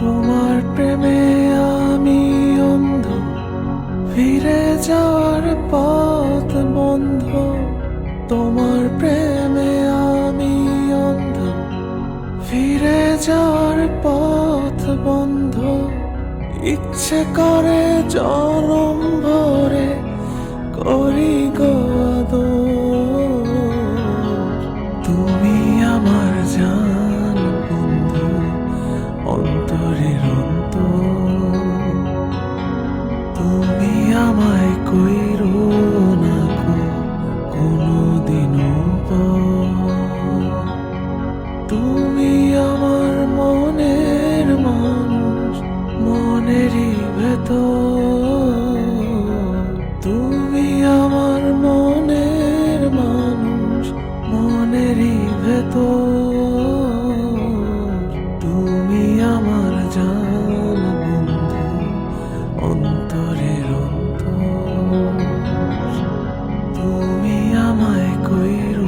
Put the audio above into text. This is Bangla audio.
তোমার প্রেমে আমি অন্ধ, ফিরে যাওয়ার পথ বন্ধ। তোমার প্রেমে আমি অন্ধ, ফিরে যাওয়ার পথ বন্ধ। ইচ্ছে করে জনম ভরে করি গো আদর। তুমি আমার জান বন্ধু, অন্তরের অন্তর। তুমি আমায় কইরো না গো কোনদিনও পর। তুমি আমার মনের মানুষ, মনেরই ভেতর। তুমি আমার মনের মানুষ, মনেরই ভেতর। তুমি আমার জান বন্ধু, অন্তরের অন্তর। তুমি আমায় কইরো